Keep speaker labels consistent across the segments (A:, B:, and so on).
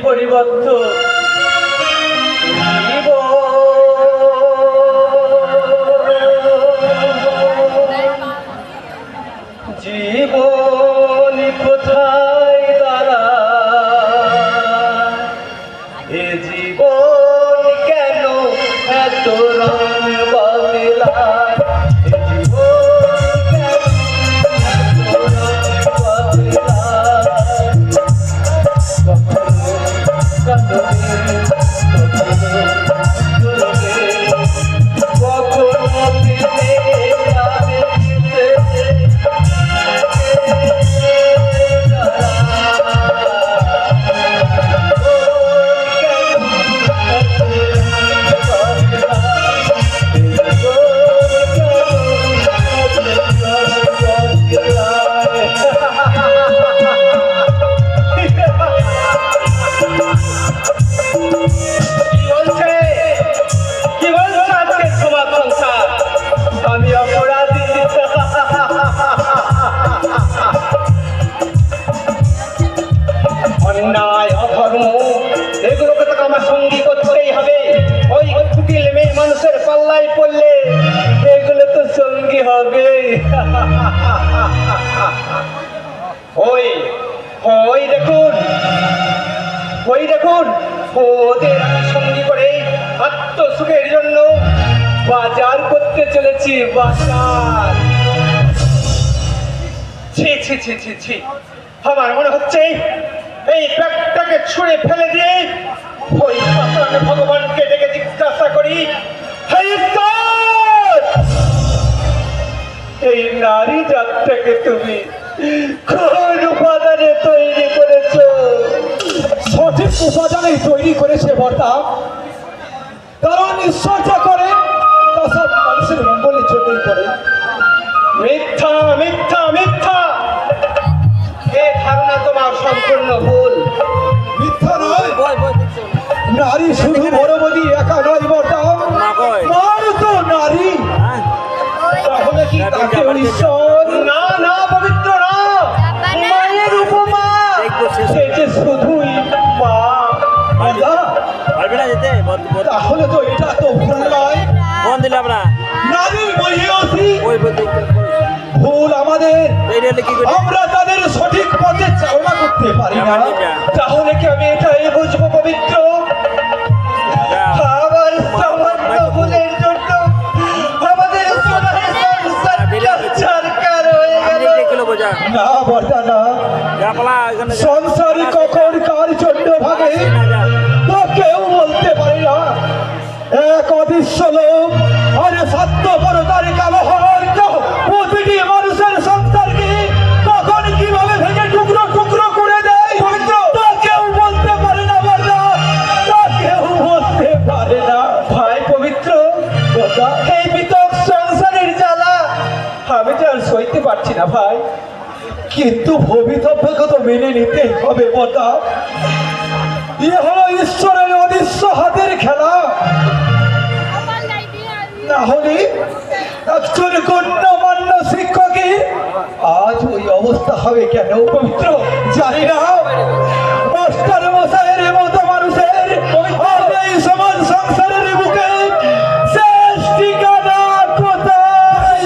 A: পরিবর্তন জীবন কোথায় দাঁড়ায় এ জীবন কেন এত রং বদলায় অন্যায় অধর্ম এগুলোকে তো আমার সঙ্গী করতেই হবে। ওই কুটিল মেয়ে মানুষের পাল্লায় পড়লে এগুলো তো সঙ্গী হবে। ওই ওই দেখুন ওদের আমি সঙ্গী করে আত্মসুখের জন্য বাজার করতে চলেছি। বাজার ছি ছি ছি ছি ছি আমার মনে হচ্ছে এই ব্যাগটাকে ছুঁড়ে ফেলে দিয়ে ওই ভগবানকে ডেকে জিজ্ঞাসা করি, হে ঈশ্বর, এই নারী জাতটাকে তুমি কোন উপাদানে তৈরি করেছো?
B: সঠিক উপাদানে তৈরি করেছে বর্তা, কারণ ঈশ্বর যা করে তা সব মানুষের মঙ্গলের জন্যই করে।
A: মিথ্যা মিথ্যা মিথ্যা, এ ধারণা তোমার সম্পূর্ণ ভুল।
B: মিথ্যা নয়, নারী শুধু বড়বতী একা নয় বর্তা, মার তো নারী। তাহলে কি তাকে ঈশ্বর?
A: না না পবিত্র না, মায়ের উপমা, সে যে শুধুই মা।
B: তাহলে তো এটা তো ভুল নয়, নারী মহিয়সী। ভুল আমাদের, আমরা তাদের সঠিক পথে চালনা করতে পারি না।
A: তাহলে কি আমি এটাই বুঝবো পবিত্র, আমার সামান্য ভুলের জন্য আমাদের সরকার হয়ে গেল?
B: না বর্তা না, সংসারী কখন কার জন্য ভাগে তা কেউ বলতে পারে না। এক অদৃশ্য লোক আর স্বার্থপরতার কালহর প্রতিটি মানুষের সংসারকে তখন কিভাবে ভেঙে টুকরো টুকরো করে দেয় পবিত্র, তা কেউ বলতে পারে না বর্তা, তা কেউ বলতে পারে না।
A: ভাই পবিত্র, এই বিতক সংসারের জ্বালা আমি তো আর সইতে পারছি না ভাই।
B: কিন্তু ভবিতব্যকে তো মেনে নিতেই হবে বর্তা, এ হলো ঈশ্বরের অদৃশ্য হাতের খেলা। না হলে একজন গণ্যমান্য শিক্ষকের আজ ওই অবস্থা হবে কেন পবিত্র জানি না। মাস্টার মশাইয়ের মতো মানুষের এই সমাজ সংসারের বুকে শেষ ঠিকানা কোথায়?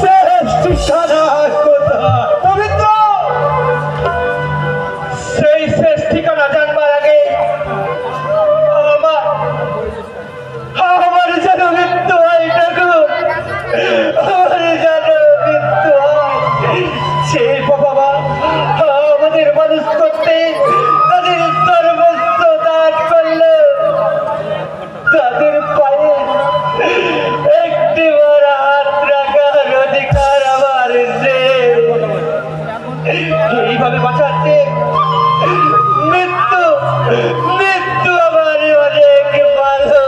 B: শেষ ঠিকানা কোথায় পবিত্র?
A: সেই শেষ ঠিকানা জানবার আগে আমার যেন মৃত্যু হয় ঠাকুর, আমার যেন মৃত্যু হয়। সে বাবা আমাদের মানুষ করতে তাদের সর্বস্ব দান করলো, তাদের পায়ে একটি বড় হাত রাখার অধিকার আমার যে এইভাবে বাঁচাচ্ছে। মৃত্যু মৃত্যু আমার অনেক ভালো,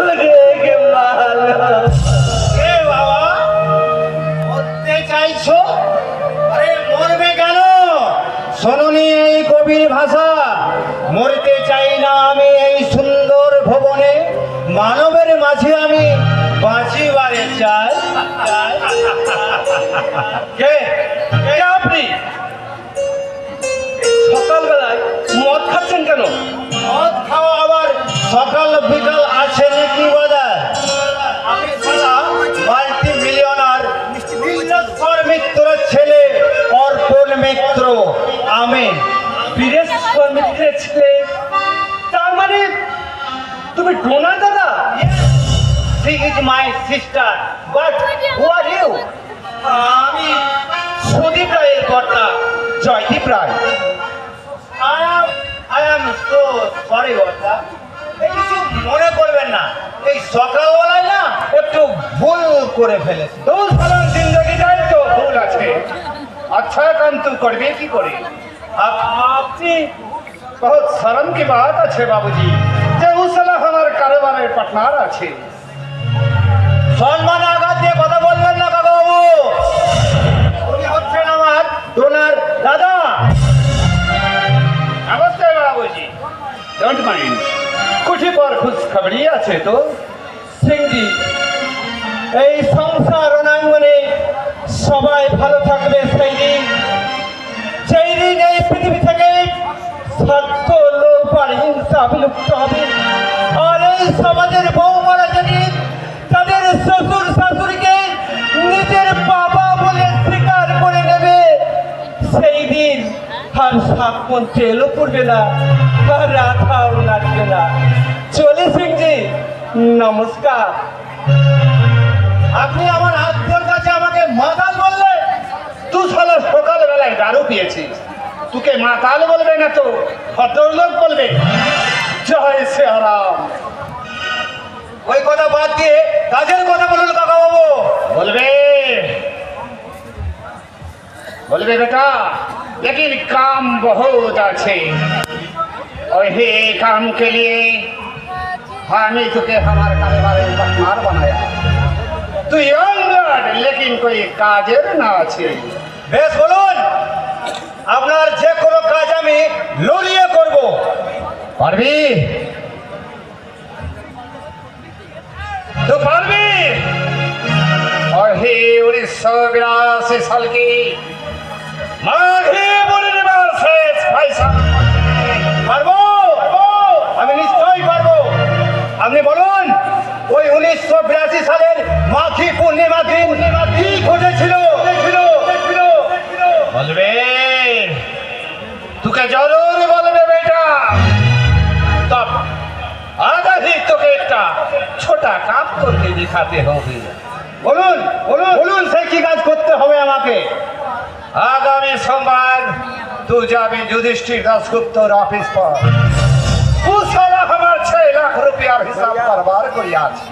A: অনেক ভালো।
C: এ বাবা, মরতে চাইছো? আরে মরবে কেন? শোনোনি এই কবির ভাষা, মরতে চাই না আমি এই সুন্দর ভবনে, মানবের মাঝে আমি বাঁচিবারে চাই।
A: কে কে আপনি? সকালবেলায় মদ খাচ্ছেন কেন?
C: মদ খাওয়া আবার সকাল বিকাল আছে নাকি বাজার? আমি সারা মাল্টি মিলিয়নার বীরেশ্বর মিত্রের ছেলে অর্পণ মিত্র। আমি
A: বীরেশ্বর মিত্রের ছেলে? তার মানে তুমি ডোনার দাদা?
C: She is my sister, but who are you?
A: আমি সুদীপ রায়ের কর্তা জয়দীপ রায়।
C: I am so sorry, বর্দা। এই কিছু মনে করবেন না, এই সকালবেলায় না একটু ভুল করে ফেলেছি।
A: দোষ ফলান জিন্দগিটাই তো ভুল আছে। अच्छा काम तुम करबे की करे? आपने बहुत शर्म की बात अच्छे बाबूजी যে উসলা আমার কারবারের পার্টনার আছে।
C: সম্মান আঘাত দিয়ে কথা বলবেন না কাকা বাবু। উনি হচ্ছেন আমার ডোনার দাদা।
A: नमस्ते बाबूजी, डोंट माइंड। कुछ पर खुश खबरी আছে তো? সিংজি, এই সংসার অনাঙ্গনে সবাই ভালো থাকবে সেই দিন এই পৃথিবী থেকে স্বার্থ লোভ আর হিংসা বিলুপ্ত হবে। আর এই সমাজের বৌমারা যদি তাদের শ্বশুর শাশুড়িকে নিজের বাবা বলে স্বীকার করে নেবে, সেই দিন আর সাতমন তেলও পড়বে না, আর রাধাও লাগবে না। চলে সিংজি, নমস্কার।
C: আপনি আমার আত্মীয়র কাছে আমাকে মাতাল বললেন?
A: তুই শালা সকালবেলায় দারু পিয়েছিস, তোকে মাতাল বলবে না তো ভদ্রলোক বলবে। জয় শ্রীরাম।
C: ওই কথা বাদ দিয়ে কাজের কথা বলুন কাকা বাবু।
A: बोलबे बोलबे बेटा, लेकिन काम बहुत अच्छे और ये काम के लिए हमें तुके हमारे कारोबार में पार्टनर बनाया। तू यंग लेकिन कोई काजेर ना আছে।
C: বেশ বলুন, আপনার যে কোনো কাজ আমি লড়িয়ে করব।
A: পারবি तो पारबी। और ही 1982 साल की माघी पूर्णिमा से पैसा
C: পারবো, আমি নিশ্চয়ই পারবো। আপনি বলুন, ওই 1982 সালের মাঘী পূর্ণিমা দিন কি ঘটেছিল?
A: बोलबे तुके जरूर बोलबे बेटा। तब आधा ही তোকে একটা ছোটা কাজ করতে দিখাতে হবে।
C: বলুন বলুন বলুন, সেই কি কাজ করতে হবে আমাকে?
A: আগামী সোমবার तू যাবি যুধিষ্ঠির দাশগুপ্তর অফিস पर। ও সালা আমার 6 লাখ রুপিয়ার হিসাব কারবার করি আছে।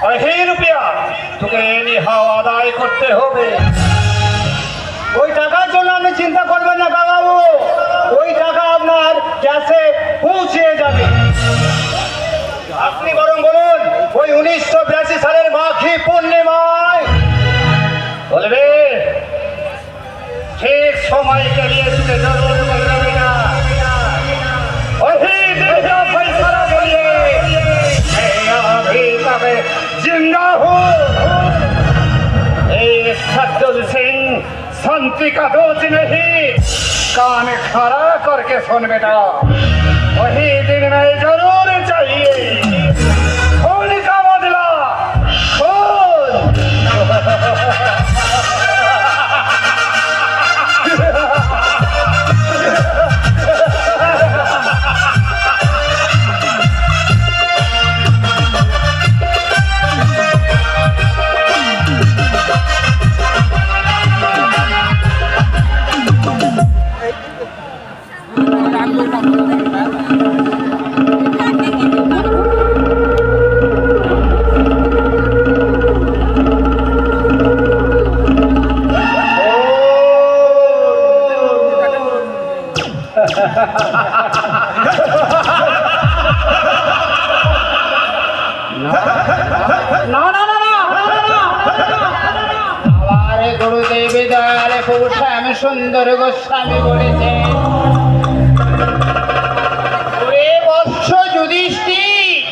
A: আর এই রুপিয়া তোকে এনি হাওয়া আদায় করতে হবে।
C: ওই টাকার জন্য আপনি চিন্তা করবেন না কাকাবু, ওই টাকা আপনার ক্যাশে পৌঁছে যাবে। আপনি বরং বলুন, ওই 1982 সালের মাঘী পূর্ণিমায়
A: बोलबे ठीक समय के लिए तुझे जरूर बोलना बेटा। वही दिन का फैसला के लिए मैं अभी तक जिंदा हूँ। सज्जन सिंह शांति का दोष नहीं, कान खड़ा करके सुन बेटा। वही दिन में जरूर चाहिए खून का बदला, खून।
C: আরে গুরুদেব দয়ালে প্রভু শ্যাম সুন্দর গোস্বামী বলেছে, ওরে বৎস যুধিষ্ঠির,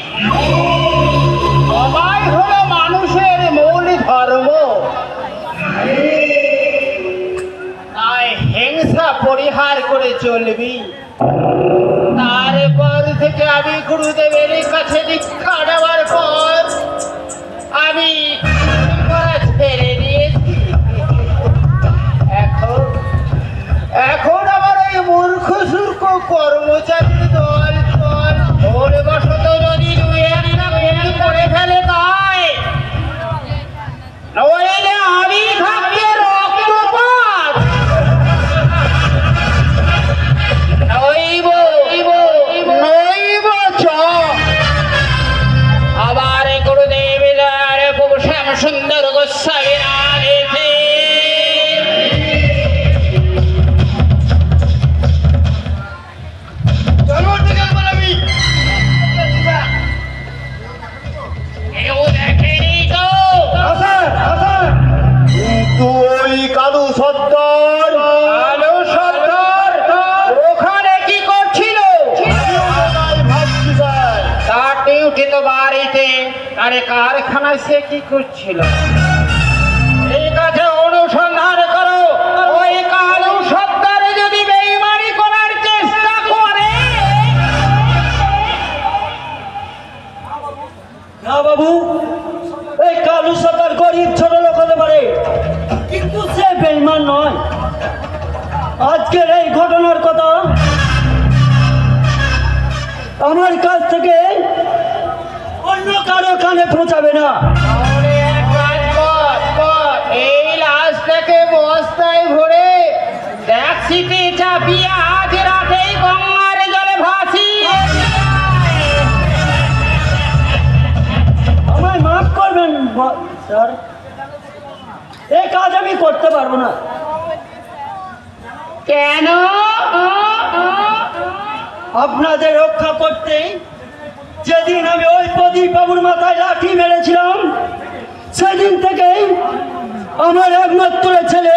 C: সবাই হলো মানুষের মূল ধর্ম। তাই হিংসা পরিহার করে চলবে।
D: তারপর থেকে আমি গুরুদেবের কাছে দীক্ষা নেওয়ার পর আমি করা ছেড়ে দিয়েছি। এখন আমার এই মূর্খ সূর্খ কর্মচারী দল ওর বশত যদি দুই একটা ভুল করে ফেলে তাই নইলে আমি থাকতে রক্তপাত নইব চ আবার গুরুদেব খুব শ্যাম সুন্দর গোস্বামী আলেছে দেখেনি তো
C: কিন্তু ওই কালু সর্দার
D: আলো সর্দার ওখানে কি করছিল?
C: ভাবছি স্যার
D: তার ডিউটি তো বাড়িতে, আরে কারখানায় সে কি করছিল? এই কাছে অনুসন্ধান করো, ওই কালু সর্দারে যদি বেইমানি করার চেষ্টা করে।
B: না বাবু, এই কালু সরকার গরিব ছোট লোক হতে পারে, কিন্তু সে বেঈমান নয়। আজকের এই ঘটনার কথা আমার কাছ থেকে অন্য কারো কানে পৌঁছাবে না।
D: তাহলে এক কাজ কর, এই লাশটাকে বস্তায় ভরে ট্যাক্সিতে চাপিয়ে আজ রাতেই গঙ্গার জলে ভাসিয়ে
B: আমায় মাফ করবেন স্যার, এই কাজ আমি করতে পারবো না।
D: কেন?
B: আপনাদের রক্ষা করতে যেদিন আমি ওই প্রদীপ বাবুর মাথায় লাঠি মেরেছিলাম, সেদিন থেকেই আমার একমাত্র ছেলে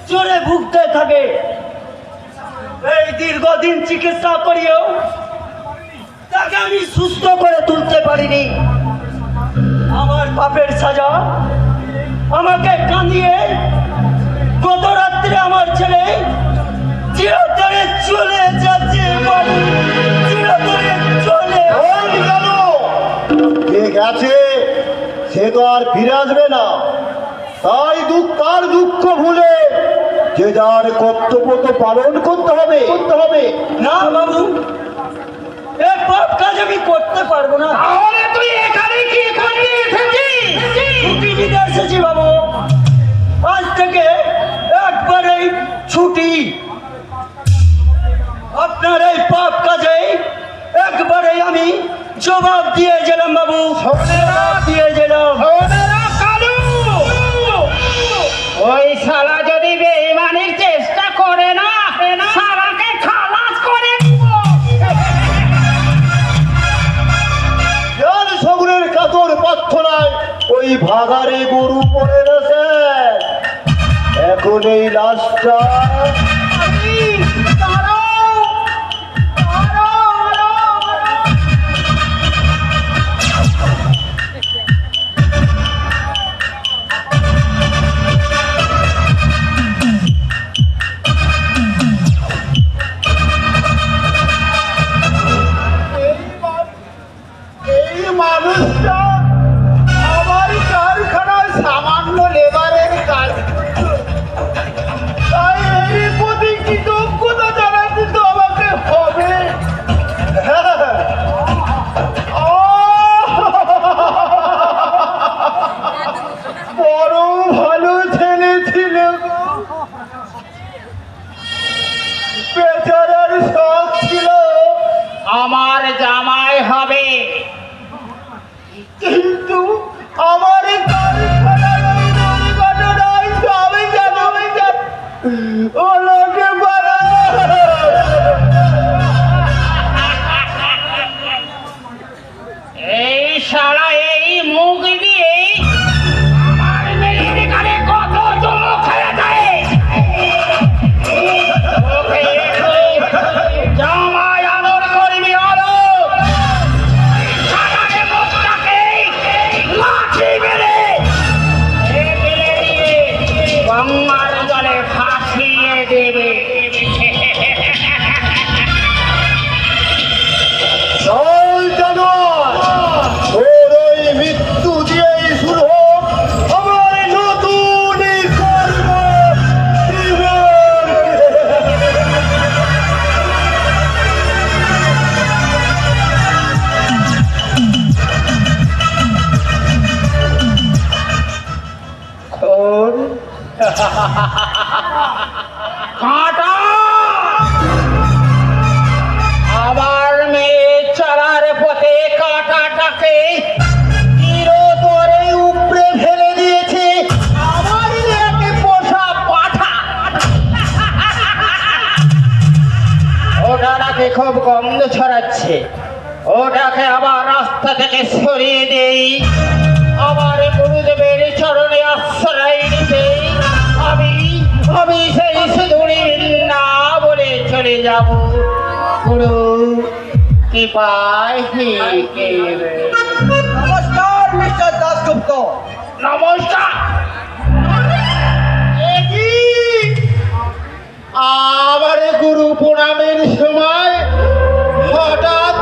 B: জ্বরে ভুগতে থাকে। এই দীর্ঘদিন চিকিৎসা করিয়েও তাকে আমি সুস্থ করে তুলতে পারিনি। আমার পাপের সাজা আমাকে কাঁদিয়ে গত রাত্রে আমার ছেলে চিরতরে চলে যাচ্ছে বাবু, চিরতরে চলে।
C: ওই গেল যে গেছে সে তো আর ফিরে আসবে না, তাই তার দুঃখ ভুলে যে যার কর্তব্য তো পালন করতে হবে।
B: না বাবু, এই পাপ কাজ আমি করতে পারবো না।
D: তাহলে তুই এখানে কি করতে এসেছিস?
B: ছুটি নিতে এসেছি বাবু, আজ থেকে একবারেই ছুটি। আপনার এই পাপ কাজে একবারেই আমি জবাব দিয়ে গেলাম বাবু, দিয়ে গেলাম।
D: ওই শালা যদি বেঈমানির চেষ্টা করে না, শালাকে খালাস করে দিব।
C: যার শগুনের কাতর প্রার্থনায় ওই ভাগারে গরু পড়ে গেছে, এখন এই লাশটা এই মানুষটা আমার কারখানায় সামান্য লেবারের কাজ, তাই এই
D: ছড়াচ্ছে, ওটাকে আবার রাস্তা থেকে সরিয়ে দেই, আমার গুরুদেবের চরণে আশ্রয় নিতে আমি সেই সুদূরে না বলে চলে যাব। গুরু কৃপায়
C: নমস্কার মিস্টার দাশগুপ্ত।
D: নমস্কার। এ কি? আমার গুরু প্রণামের সময় হঠাৎ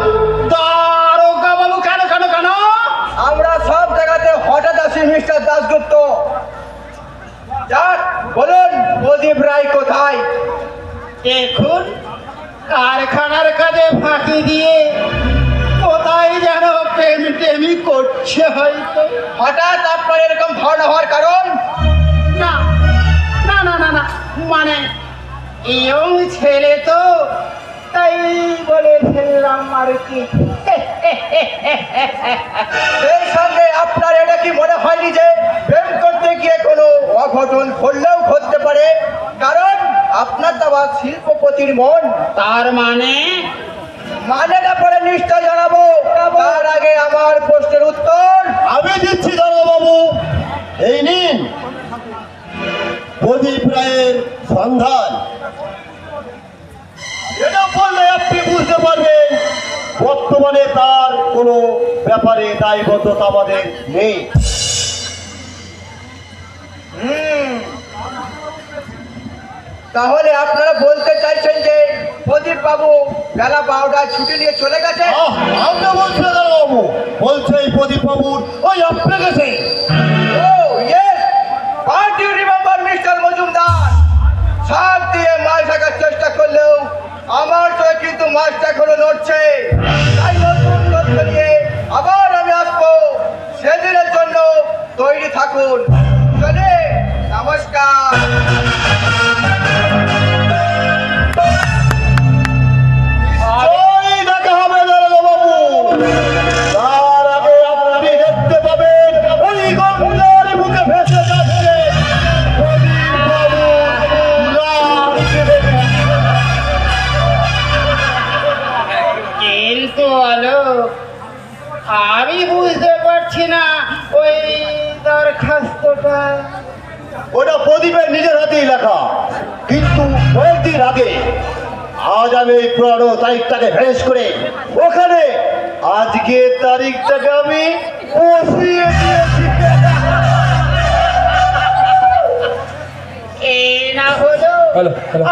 D: দারোগা বাবু কেন কেন কেন?
C: আমরা সব জায়গাতে হঠাৎ আসি মিস্টার দাশগুপ্ত। যাক বলুন প্রদীপ রায় কোথায়?
D: দেখুন, কারখানার কাজে ফাঁকি দিয়ে কোথায় যেন প্রেমি করছে হয়তো।
C: হঠাৎ আপনার এরকম ধারণা হওয়ার কারণ?
D: না না না না না, মানে ইয়ং ছেলে তো, তাই বলে ফেললাম আর কি।
C: সেই সঙ্গে আপনার এটা কি মনে হয়নি যে প্রেম করতে গিয়ে কোনো অঘটন ঘটলেও ঘটতে পারে? কারণ আপনার তো আবার শিল্পপতির মন।
D: তার
C: মানেটা পরে নিশ্চয় জানাবো, তার আগে আমার প্রশ্নের উত্তর
B: আমি দিচ্ছি বাবু। এই নিন প্রদীপ রায়ের সন্ধান। এটা বললে আপনি বুঝতে পারবেন বর্তমানে তার কোনো ব্যাপারে দায়বদ্ধতা আমাদের নেই।
C: তাহলে আপনারা বলতে চাইছেন যে প্রদীপ বাবু বেলা 12টায় ছুটি নিয়ে চলে গেছে?
B: আমরা বলছি না বাবু, বলছে এই প্রদীপ বাবুর ওই আপনার কাছে।
C: Oh, yes. Can't you remember, Mr. Majumdar? ছাদ দিয়ে মাছ ঢাকার চেষ্টা করলেও আমার চোখে কিন্তু মাছটা এখনো নড়ছে। তাই নতুন তথ্য নিয়ে আবার আমি আসবো, সেদিনের জন্য তৈরি থাকুন। চলে, নমস্কার।
B: ওই দেখা হবে বাবু। তার আগে আপনি দেখতে পাবেন ওই গঙ্গার বুকে ভেসে যাচ্ছে প্রদীপ বাবু লাশ।
D: কিন্তু আলোক, আমি বুঝতে পারছি না ওই দরখাস্তটা।
B: ওটা প্রদীপের নিজের হাতেই লেখা, কিন্তু কয়েকদিন আগে আজ আমি এই পুরানো তারিখটাকে ভেস করে ওখানে আজকের তারিখটাকে আমি বসিয়ে দিয়েছি।
D: এ না হলো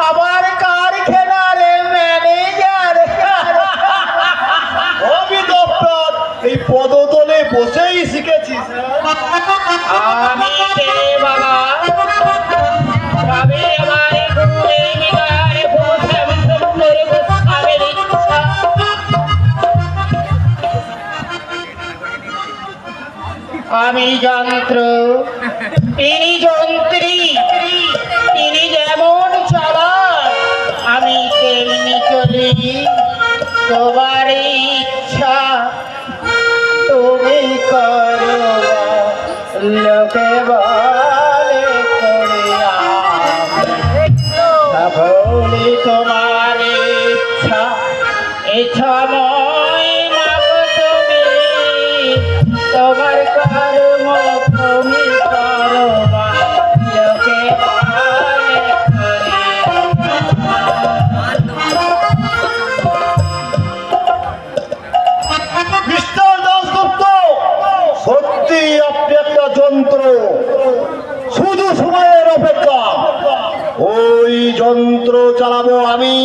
D: আমার কারখানার ম্যানেজার।
B: আমি দপ্তর এই পদতলে বসেই শিখেছি
D: আমি কে বাবা? তবে আমার গুরুর হৃদয়ে পৌঁছে আমি সুন্দর গোস্বামীর ইচ্ছা। আমি যন্ত্র, তিনি যন্ত্রী, তিনি যেমন চালান আমি তেমনি চলি। তোমার ইচ্ছা তুমি করো, লোকে বলে করিয়া বলি তোমার ইচ্ছা, ইচ্ছাময় মাগো তুমি, তোমার কর্ম তুমি করো, লোকে বলে
B: মিস্টার দাশগুপ্ত, সত্যি আপনি একটা যন্ত্র, শুধু সময়ের অপেক্ষা। ওই যন্ত্র চালাবো আমি।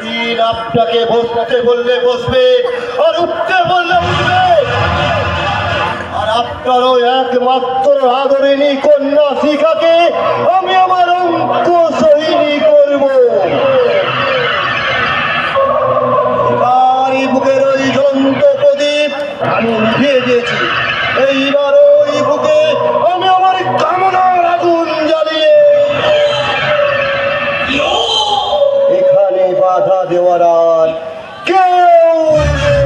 B: দিন আপনাকে বসতে বললে বসবে, আর উঠতে বললে উঠবে। আর আপনারও একমাত্র আদরিনী কন্যা শিখাকে আমি আমার অঙ্ক সহিনী করবো। এবার বুকের ওই জ্বলন্ত প্রদীপ আমি উঠিয়ে দিয়েছি। এইবার ওই বুকে আমি আমার কামনার আগুন জ্বালিয়ে এখানে বাধা দেওয়ার আর কেউ নেই।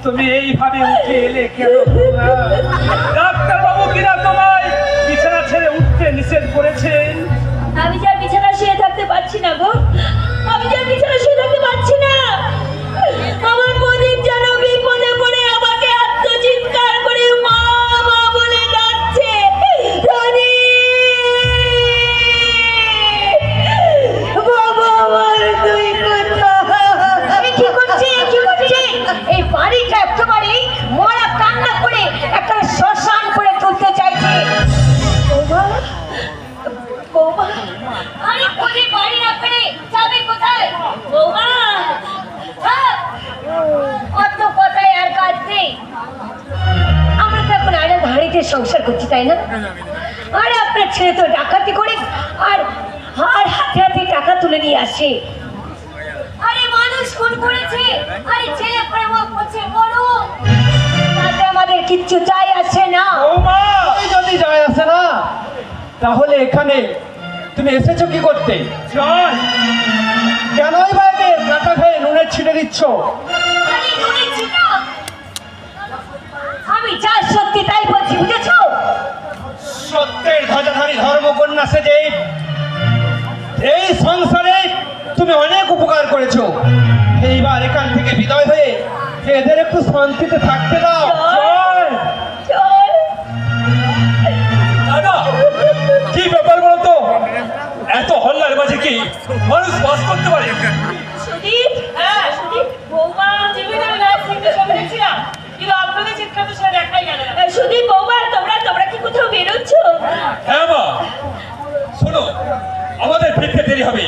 A: তুমি এইভাবে উঠে এলে কেন বৌমা? ডাক্তার বাবু কিনা তোমায় বিছানা ছেড়ে উঠতে নিষেধ করেছেন?
E: আমি যে আর বিছানা শুয়ে থাকতে পারছি না গো, আমি যে আর বিছানা শুয়ে থাকতে পারছি না। আমার প্রদীপ যেন বিপদে পড়ে আমাকে আত্মচিৎকার করে মা মা বলে ডাকছে। রানী, বাবা আমার তুই কোথায়? কি করছে কি করছে? এই বাড়িটা একেবারে মরা কান্না করে একটা শ্মশান করে তুলতে চাইছে। বাবা, বৌমা, আরে কোনে বাড়ি না পেরে যাবে কোথায়? বৌমা, কত কথায় আর কাজ নেই। আমরা তো এখন আয়না ধাড়িতে সংসার করছি, তাই না? আর আপনার ছেলে তো ডাকাতি করে আর আর হাতে হাতে টাকা তুলে নিয়ে আসে। আরে মানুষ খুন করেছে, আরে ছেলে প্রেম করছে বড়, তাতে আমাদের কিচ্ছু চাই আসে না।
C: বৌমা, ওই যদি যায় আসে না, তাহলে এখানে তুমি এসেছো কি করতে?
A: চল,
C: কেনই বাইরে কাটা খেয়ে নুনের ছিটে দিচ্ছ?
E: আরে নুনের ছিটা? আমি যা সত্যি তাই বলছি, বুঝেছো?
C: সত্যের ধ্বজাধারী ধর্মকন্যা সেজে এই সংসারে তুমি অনেক উপকার করেছো। এইবার এখান থেকে বিদায় হয়ে এদের একটু শান্তিতে থাকতে দাও।
E: চল, চল।
A: দাদা কি ব্যাপার বলো তো? এত হল্লার মাঝে কি মানুষ বাস করতে পারে?
E: সুদীপ, হ্যাঁ সুদীপ, বৌমা জীবনে লাইভ থেকে সব দেখছিলাম, কিন্তু আপনাদের চিৎকার তো সেটা দেখাই গেল না। সুদীপ, বৌমা, তোমরা কি কোথাও বেরোচ্ছ?
A: হ্যাঁ মা, শোনো, আমাদের ফিরতে দেরি হবে,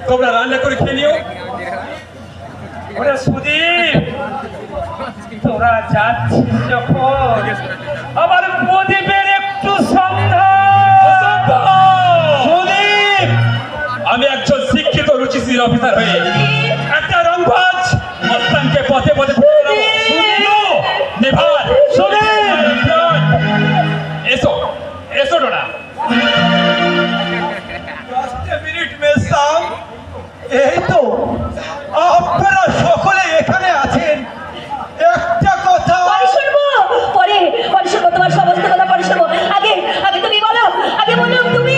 A: তোমরা রান্না করে খেয়ে নিও। ওরে সুদীপ, তোরা যাচ্ছিস যখন আমার প্রদীপের একটু সন্ধান।
C: সুদীপ,
A: আমি একজন শিক্ষিত রুচিশীল অফিসার হয়ে একটা রংবাজ মস্তানকে পথে পথে নিভান। এসো এসো ডোনা।
B: মিনিট মেসাম, এই তো আপনারা সকলে এখানে আছেন। একটা কথা
E: পরে শুনবো, পরে শুনবো, তোমার সমস্ত কথা পরে শুনবো। আগে তুমি বলো, তুমি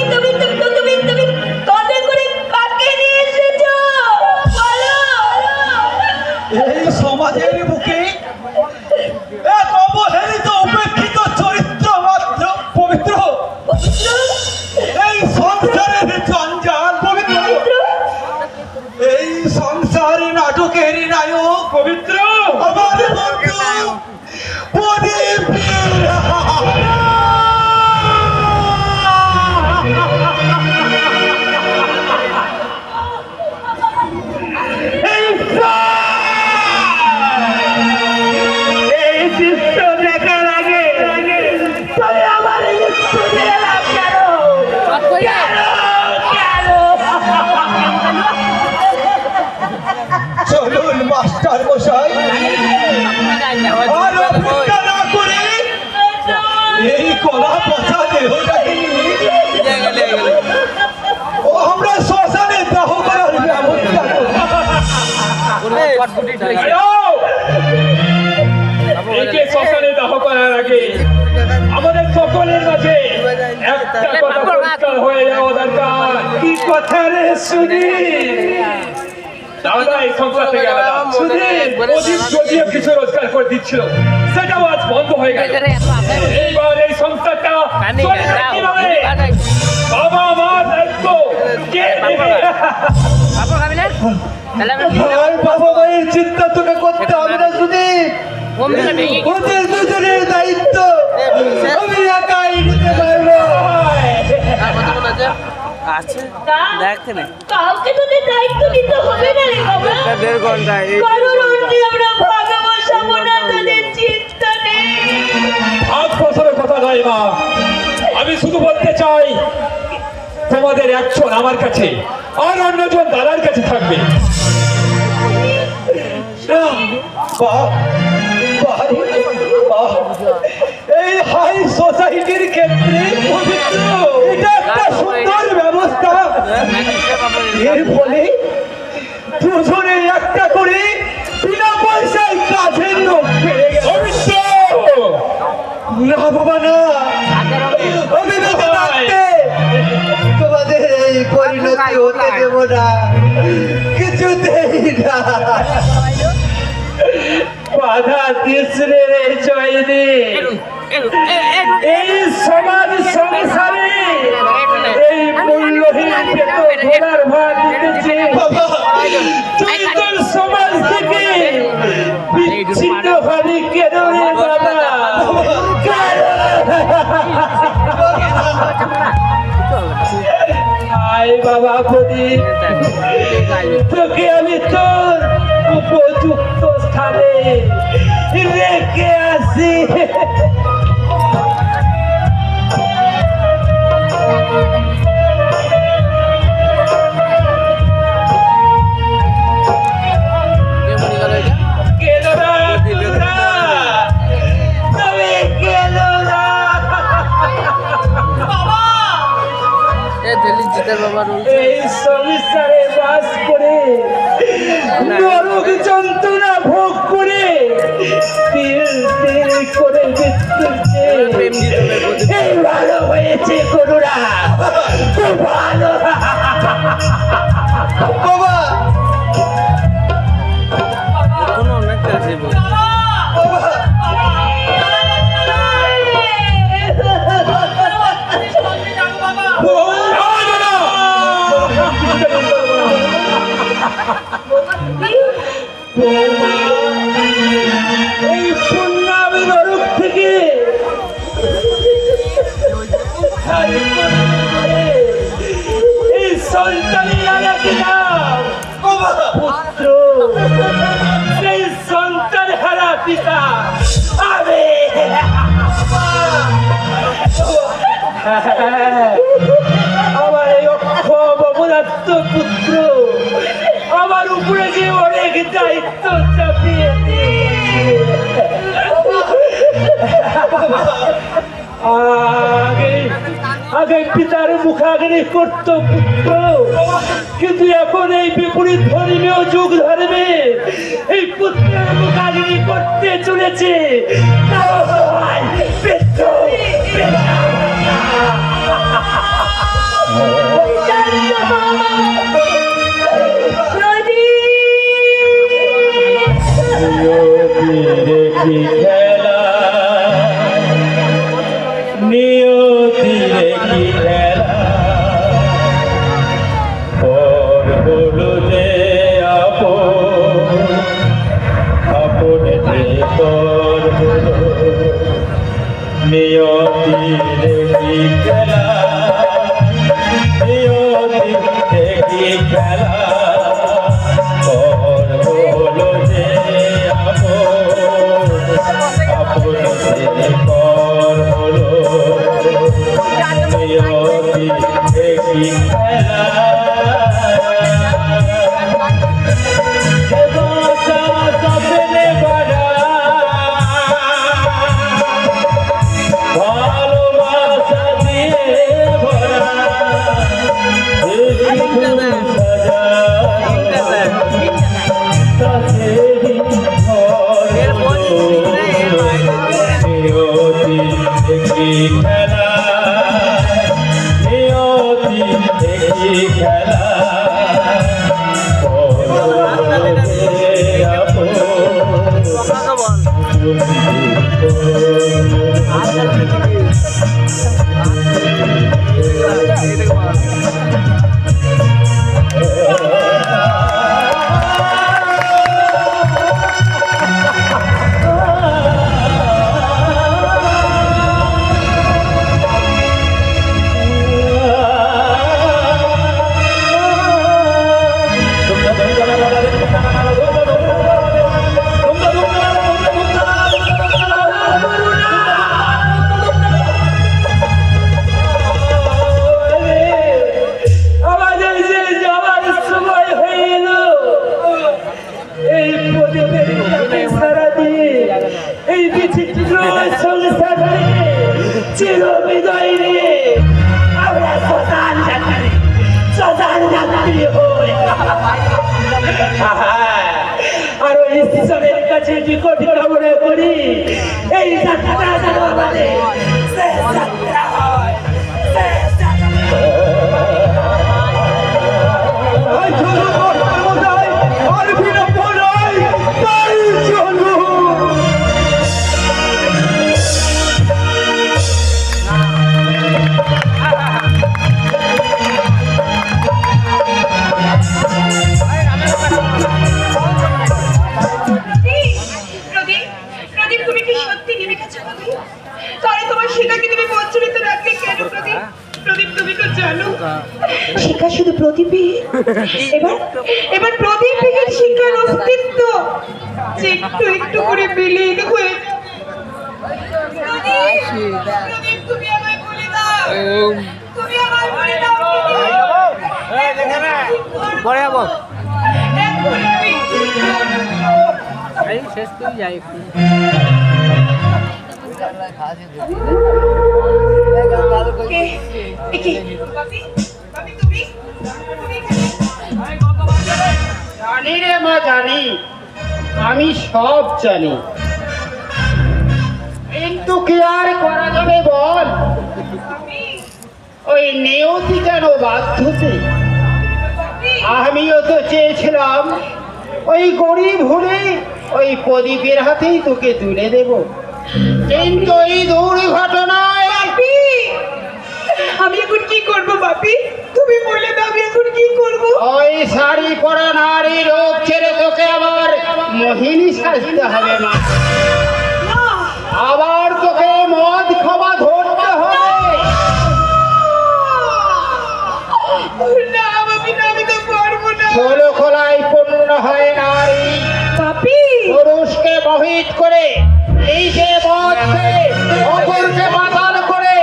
E: কত করে কাকে নিয়ে এসেছো বলো।
B: এই সমাজের বুকে এক অবহেলিত উপেক্ষিত চরিত্র মাত্র পবিত্র, এই সংসারের জঞ্জাল পবিত্র, এই সংসারী নাটকের নায়ক
A: পবিত্র
B: আমার বন্ধু প্রদীপ।
A: এই দৃশ্য দেখার আগে
E: তুমি আমার এই স্কুলে এলাম কেন?
B: চলুন মাস্টার মশাই, আর অপেক্ষা না করে এই কলা পচা দেহটাকে নিয়ে আমরা শ্মশানে দাহ করার ব্যবস্থা করি।
A: একে শ্মশানে দাহ করার আগে আমাদের সকলের মাঝে একটা কথা পরিষ্কার হয়ে যাওয়া দরকার। কি কথা রে সুদীপ? দাদা এই সংসার থেকে আলাদা। সুদীপ প্রদীপ যদিও কিছু রোজগার করে দিচ্ছিল, সেটাও আজ বন্ধ হয়ে গেল। এইবার এই সংসারটা চলবে কিভাবে? বাবা মার দায়িত্ব কে নেবে?
B: ভাই বাবা মায়ের চিন্তা তোকে করতে হবে না সুদীপ, ওদের দুজনের দায়িত্ব আমি একাই নিতে পারবো।
F: দেখতে না
E: কাউকে তোদের দায়িত্ব নিতে হবে না রে বাবা।
F: 1.5 ঘন্টা
E: কারোর অন্যে আমরা ভাগা বসাবো না, তোদের চিন্তা নেই।
A: ভাগ বছরের কথা নয় মা, আমি শুধু বলতে চাই তোমাদের একজন আমার কাছে আর অন্যজন দাদার কাছে থাকবে।
B: বাহ, বাহ, বাহ। এই হাই সোসাইটির ক্ষেত্রে পবিত্র, এটা একটা সুন্দর ব্যবস্থা। এর ফলে দুজনে একটা করে বিনা পয়সায় কাজের লোক না বাবা না, আমি বেঁচে থাকতে তোমাদের এই পরিণতি হতে দেব না, কিছুতেই না।
A: বাধা দিয়েছিলে রে জয়দি, এই সমাজ সংসারে এই মূল্যহীন পেতো ঘোড়ার ভাগ দিতেছে। তুই তোর সমাজ থেকে বিচ্ছিন্ন হলি কেন রে বাবা? আয় বাবা প্রদীপ, তোকে আমি তোর উপযুক্ত স্থানে রেখে আসি। এই সংসারে বাস করে নরক যন্ত্রণা ভোগ করে তিল তিল করে মৃত্যুকে এই ভালো হয়েছে করুণা, খুব ভালো।
B: বাবা
A: এই পুণ্যাবী নরক থেকে এই সন্তানের আলাদা নাম পুত্র, সেই সন্তান হারা পিতা আমি। আমার এই অক্ষম অপদার্থ পুত্র আমার উপরে যে অনেক দায়িত্ব চাপিয়ে আগে পিতার মুখাগ্নি করত পুত্র, কিন্তু এখন এই বিপরীত ধর্মীয় যুগ ধর্মে এই পুত্রের মুখাগ্নি করতে চলেছে। খেলা নিয়তিরে কি খেলা, পর হলো যে আপন যে পর হলো, নিয়তিরে কি খেলা, নিয়তিরে কি খেলা, পর হলো যে আপন যে পর হলো, নিয়তিরে কি খেলা। ভালোবাসা দিয়ে ভরা খেলা, নিয়তি দেখি খেলা,
B: আর ওই ঈশ্বরের কাছে যে কোটি কামনা করি এই যাত্রা যেন আমাদের শেষ যাত্রা হয়, শেষ যাত্রা। এই চলুন মশাই, আর বিলম্ব নয়, তাই চলুন।
G: প্রদীপ, প্রদীপ, তুমি কি সত্যি নেমে গেছো প্রদীপ? তাহলে তোমার শিখাকে তুমি বঞ্চিত রাখলে কেন প্রদীপ? প্রদীপ, তুমি তো জানো শিখা শুধু প্রদীপই, এবার এবার প্রদীপের শিখার অস্তিত্ব যে একটু একটু করে বিলীন হয়ে যাবে। প্রদীপ, প্রদীপ, তুমি আমায় বলে দাও, তুমি আমায় বলে দাও
F: পরে যাবো
G: এক্ষুনি আমি কি করবো?
F: এই শেষ করে যাই একটু
G: কে? এ কে? বাপি? বাপি, তুমি? তুমি এখানে?
D: জানি রে মা, জানি, আমি সব জানি, কিন্তু কি আর করা যাবে বল?
G: বাপি,
D: ওই নিয়তি কেন বাধ্যতে?
G: বাপি,
D: আমিও তো চেয়েছিলাম ওই গরিব হলে ওই প্রদীপের হাতেই তোকে তুলে দেব, কিন্তু এই দুর্ঘটনায়
G: বাপি, আমি এখন কি করব বাপি? তুমি বলে দাও আমি এখন কি করব?
D: ওই শাড়ি পরা নারী রূপ ছেড়ে তোকে আবার মোহিনী সাজতে হবে মা।
G: না,
D: আবার তোকে মদ খাওয়া ধরতে হবে।
G: না বাপি, না, আমি তো পারবো না।
D: 16 খোলায় পূর্ণ হয় নারী,
G: বাপি,
D: পুরুষকে মোহিত করে নিজে মদ খেয়ে অপরকে মাতাল করে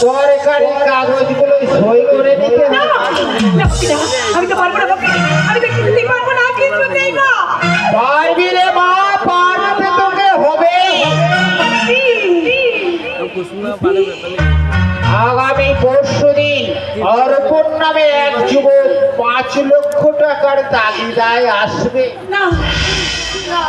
D: সরকারি কাগজগুলো সই করে নিতে
G: না,
D: হবে।
G: না বাপি, না, আমি তো পারবো না বাপি, আমি তো কিছুতেই পারবো না, কিছুতেই না।
D: পারবি রে মা, পারতে তোকে হবে।
G: বাপি,
F: কুসুমা পালে ব্যাপারে
D: আগামী পরশুদিন অর্পণ নামে এক যুবক 5 লক্ষ টাকার তাগিদায় আসবে।
G: না, না,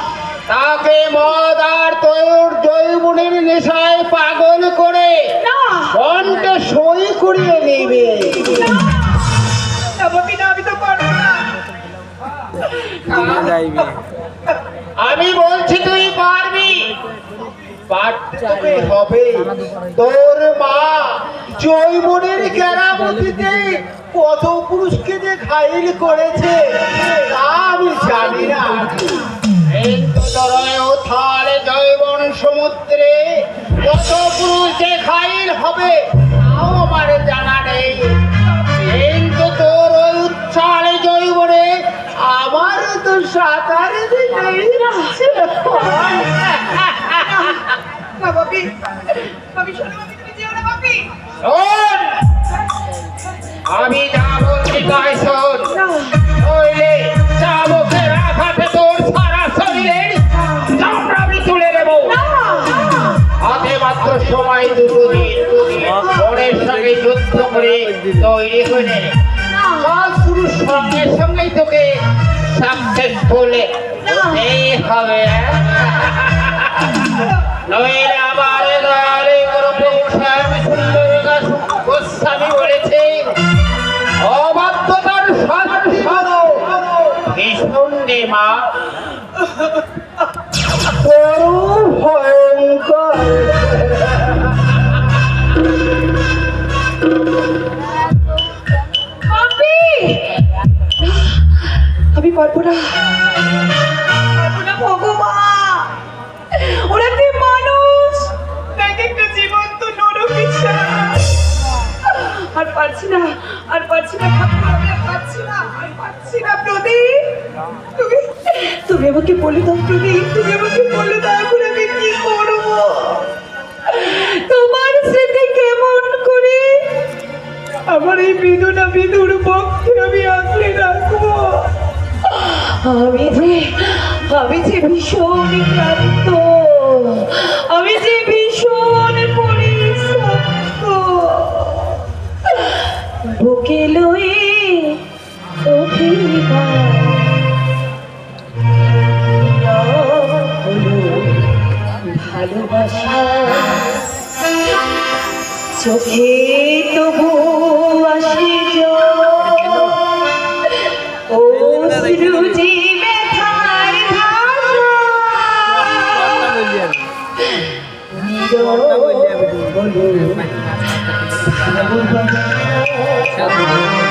D: তাকে মদ আর তৈর জৈবনের নেশায় পাগল করে
G: না,
D: কণ্ঠে সই করিয়ে নেবে।
G: না বাপি, না, আমি তো পারবো না।
F: যাইবি
D: আমি বলছি তুই পারবি, পারতে হবে। তোর মা জৈবনের কেরামতিতে কত পুরুষকে যে ঘাইল করেছে তা আমি জানি না, কিন্তু দরয় থালে জৈবন সমুদ্রে কত পুরুষ যে ঘাইল হবে তাও আমার জানা নেই, কিন্তু তোর ওই উচ্ছালে জৈবনে আমার তো সাঁতার নেই।
G: না বাপি, বাপি শোনো বাপি, তুমি যেও না বাপি।
D: শোন, আমি যা বলছি তাই শোন,
G: না,
D: নইলে চাবুকের আঘাতে তোর সারা শরীরের চামড়া আমি তুলে নেব।
G: না,
D: হাতে মাত্র সময় 2 দিন, বরের সঙ্গে যুদ্ধ করে তৈরি হয়ে কাজ শুরুর সঙ্গে সঙ্গেই তোকে সাকসেসফুল এই হবে। নইলে আমার দয়ালে গোস্বামী বলেছে অবাধ্যতার শাস্তি হলো ভীষণ রে মা, বড় ভয়ঙ্কর।
G: বাপি, আমি পারবো না, পারবো না ভগবান। ওরা কি মানুষ নাকি একটা জীবন্ত নরপিশাচ? আর পারছি না, আর পারছি না ঠাকুর, আমি আর পারছি না, আর পারছি না। প্রদীপ, তুমি তুমি আমাকে বলে দাও প্রদীপ, তুমি আমাকে বলে দাও এখন আমি কি করবো? তোমার স্মৃতি কেমন করে আমার এই বিধুনা বিধুর পক্ষে আমি আঁকড়ে রাখবো? আমি যে ভীষণ ক্লান্ত, আমি যে ভীষণ পরিশ্রান্ত, বুকে লয়ে অভিমান চোখে তবু আসে ও শ্রুতি ব্যথার ভাষা
F: বললি